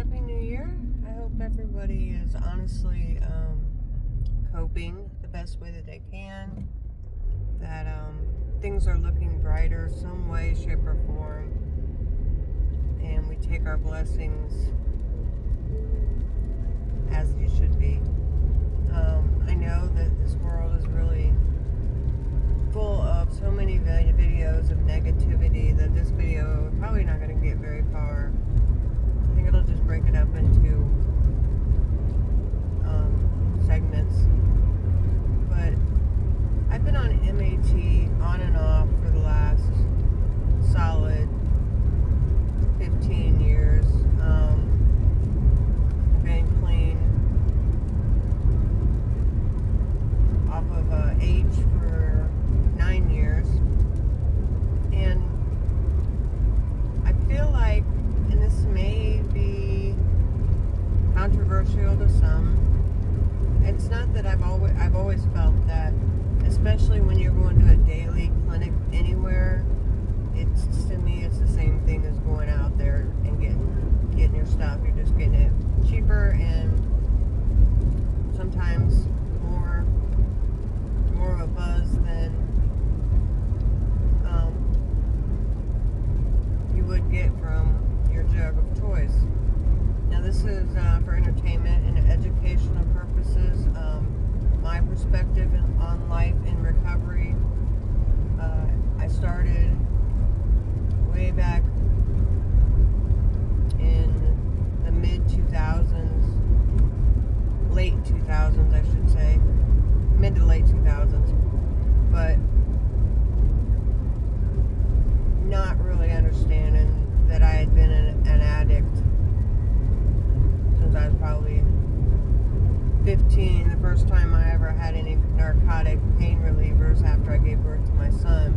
Happy New Year. I hope everybody is honestly coping the best way that they can. That things are looking brighter some way, shape, or form. And we take our blessings as they should be. I know that this world is really full of so many videos of negativity that this video is probably not going to get very far. I think it'll just break it up into segments. But I've been on MAT on and off for the last solid 15 years. I've been clean off of H for 9 years. And I feel like, and this may be controversial to some, it's not that I've always felt that, especially when you're going to a daily clinic anywhere, to me it's the same thing as going out there and getting your stuff. You're just getting it cheaper and sometimes more of a buzz than you would get from your drug of choice. Now this is for entertainment and educational purposes. My perspective on life in recovery. I started way back in the mid 2000s, late 2000s I should say, mid to late 2000s, but not really understanding that I had been an addict since I was probably 15. The first time I ever had any narcotic pain relievers after I gave birth to my son,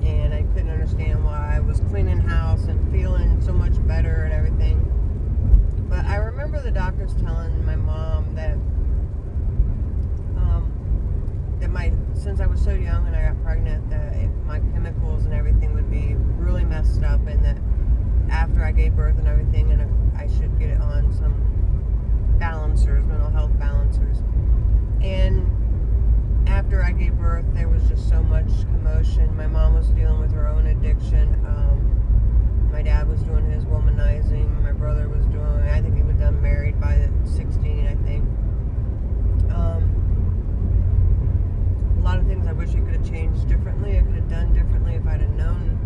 and I couldn't understand why I was cleaning house and feeling so much better and everything. But I remember the doctors telling my mom that since I was so young and I got pregnant, that my chemicals and everything would be really messed up, and that after I gave birth and everything, and I should get on some balancers, mental health balancers. And after I gave birth, there was just so much commotion. My mom was dealing with her own addiction. My dad was doing his womanizing. My brother was doing, I think he was done married by 16, I think. A lot of things I wish I could have changed differently. I could have done differently if I'd have known.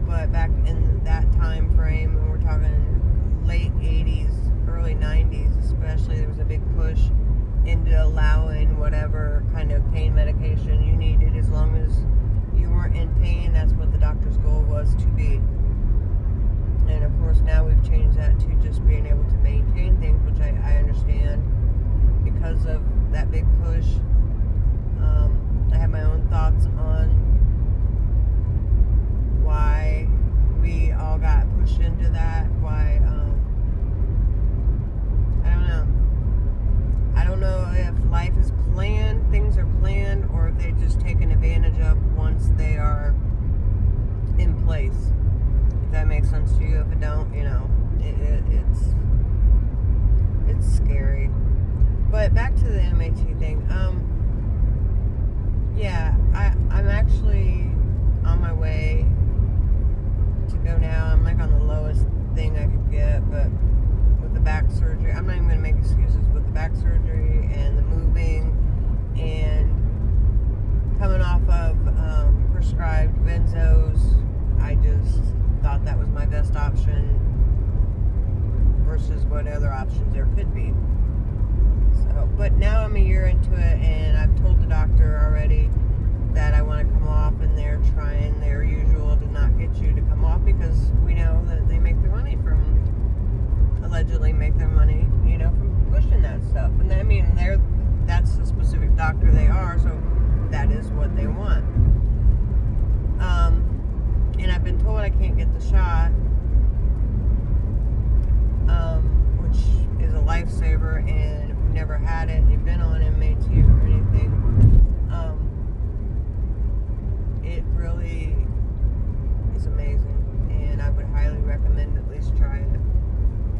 But back in that time frame, when we're talking late 80s, early 90s especially, there was a big push into allowing whatever kind of pain medication you needed, as long as you weren't in pain. That's what the doctor's goal was to be. And of course now we've changed that to just being able to maintain things, which I understand because of that big push. I have my own thoughts on why we all got pushed into that, why I don't know if life is planned, things are planned, or if they're just taken advantage of once they are in place. If that makes sense to you. If it don't, it's scary. But back to the MAT thing. I'm actually on my way to go now. I'm like on the lowest thing I could get, but with the back surgery, I'm not even going to make excuses. With the back surgery and the moving and coming off of prescribed benzos, I just thought that was my best option versus what other options there could be. So, but now I'm a year into it, and I've told the doctor already that I want to come off, and they're trying their usual to not get you to come off, because we know that they make their money from, allegedly make their money, from pushing that stuff. And I mean, that's the specific doctor they are, so that is what they want. And I've been told I can't get the shot, which is a lifesaver, and if you've never had it and you've been on MAT or anything, it really is amazing, and I would highly recommend at least try it.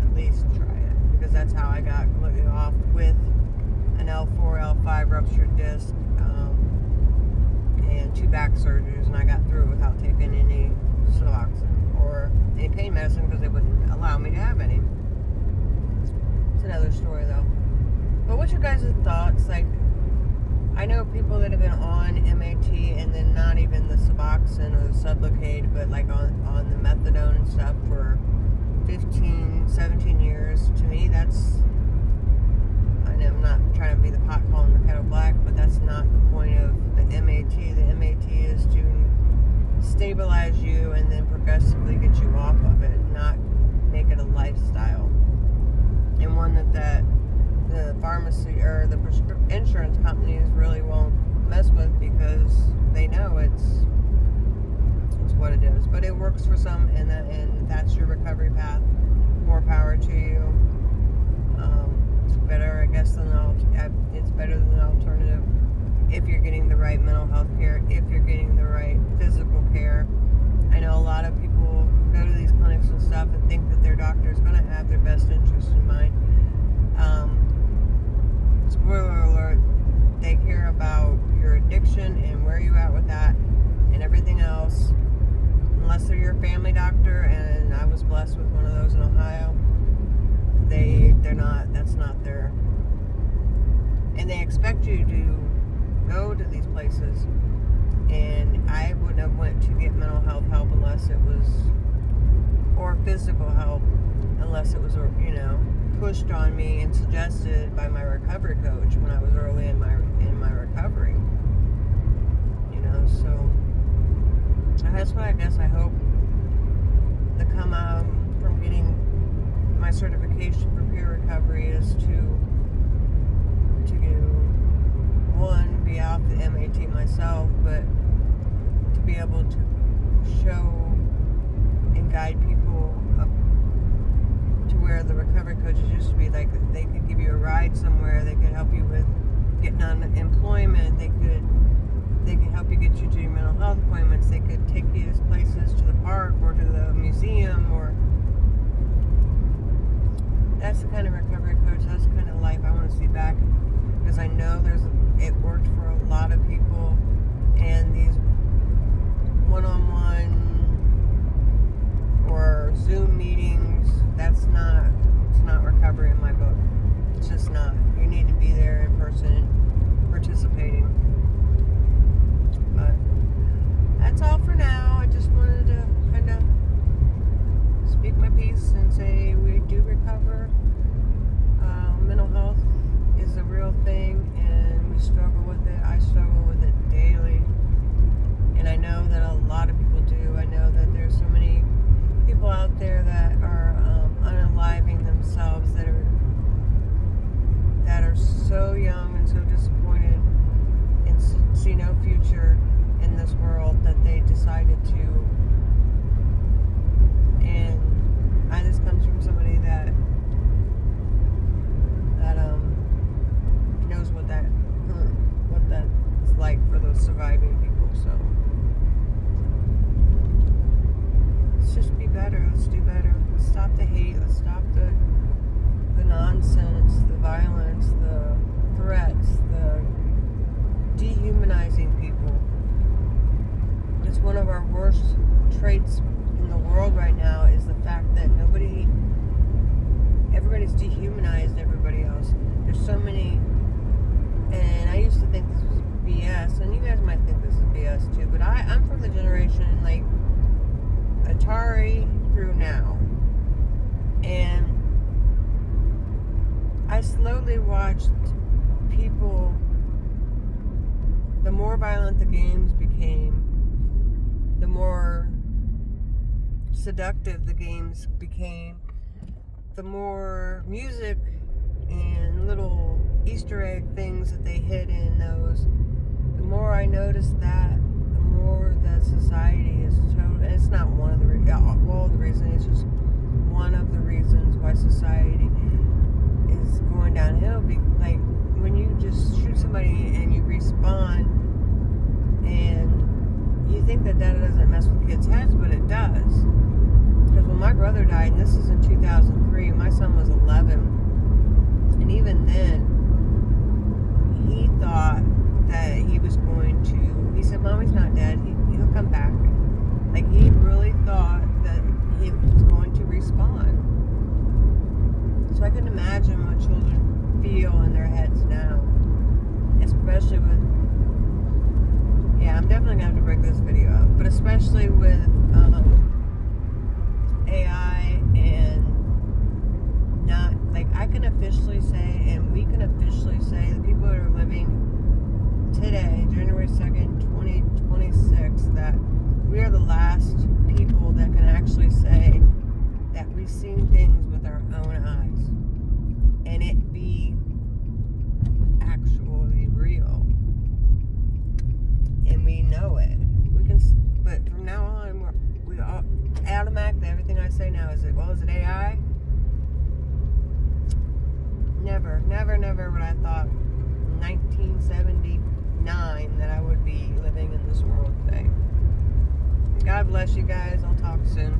At least that's how I got completely off, with an L4, L5 ruptured disc, and 2 back surgeries, and I got through it without taking any Suboxone or any pain medicine because they wouldn't allow me to have any. It's another story though. But what's your guys' thoughts? Like, I know people that have been on MAT and then not even the Suboxone or the Sublocade, but like on the methadone and stuff for 15, 17 years. To me, that's, I know I'm not trying to be the pot calling the kettle black, but that's not the point of the MAT. The MAT is to stabilize you and then progressively get you off of it, not make it a lifestyle. And one that the pharmacy or the insurance companies really won't mess with because they know it's what it is. But it works for some, and that's your recovery path. More power to you. It's better, I guess, it's better than the alternative if you're getting the right mental health care, if you're getting the right physical care. I know a lot of people go to these clinics and stuff and think that their doctor is going to have their best interest in mind. Spoiler alert, they care about your addiction and where you're at with that and everything else. Unless they're your family doctor, and I was blessed with one of those in Ohio, they're not, that's not their, and they expect you to go to these places, and I wouldn't have went to get mental health help unless it was, or physical help, unless it was, pushed on me and suggested by my recovery coach when I was early in my recovery. So that's what I guess I hope the come out from getting my certification for peer recovery is to one, be out the MAT myself, but to be able to show and guide people up to where the recovery coaches used to be. Like, they could give you a ride somewhere, they could help you with getting on employment, they could help you get you to your mental health appointments, they could take you to places, to the park or to the museum, or that's the kind of recovery coach, that's the kind of life I want to see back, because I know it worked for a lot of people, and these one-on-one or Zoom meetings, it's not recovery in my book. It's just not. You need to be there in person participating. But that's all for now. I just wanted to kind of speak my piece and say we do recover. Mental health is a real thing, and we struggle with it. I struggle with it daily, and I know that a lot of people do. I know that there's so many people out there that are unaliving themselves, that are so young and so disappointed and see no future in this world that they decided to. And this comes from somebody that knows what that's like for those surviving people. So let's just be better. Let's do better. Let's stop the hate. Let's stop the nonsense, the violence, the threats, the dehumanizing people. It's one of our worst traits in the world right now, is the fact that everybody's dehumanized everybody else. There's so many, and I used to think this was BS, and you guys might think this is BS too, but I'm from the generation like Atari through now, and I slowly watched people, the more violent the games became, the more seductive the games became, the more music and little Easter egg things that they hid in those, the more I noticed that, the more that society is totally, and it's not one of the all the reasons, it's just one of the reasons why society is going downhill. Like, when you just shoot somebody and you respawn, and you think that doesn't mess with kids' heads, but it does. Because when my brother died, and this is in 2003, my son was 11, And even then, he thought that he was going to, he said, Mommy's not dead, he'll come back. Like, he really thought that he was going to respond. So I can imagine what children feel in their heads now. Especially with, yeah, I'm definitely going to have to break this video up. But especially with AI and not, like, I can officially say, and we can officially say, the people that are living today, January 2nd, 2026, that we are the last people that can actually say that we've seen things with our own eyes and it be actually real, and we know it. We can, but from now on, we all automatically, everything I say now is it, well, is it AI? Never would I thought in 1979 that I would be living in this world today. God bless you guys. I'll talk soon.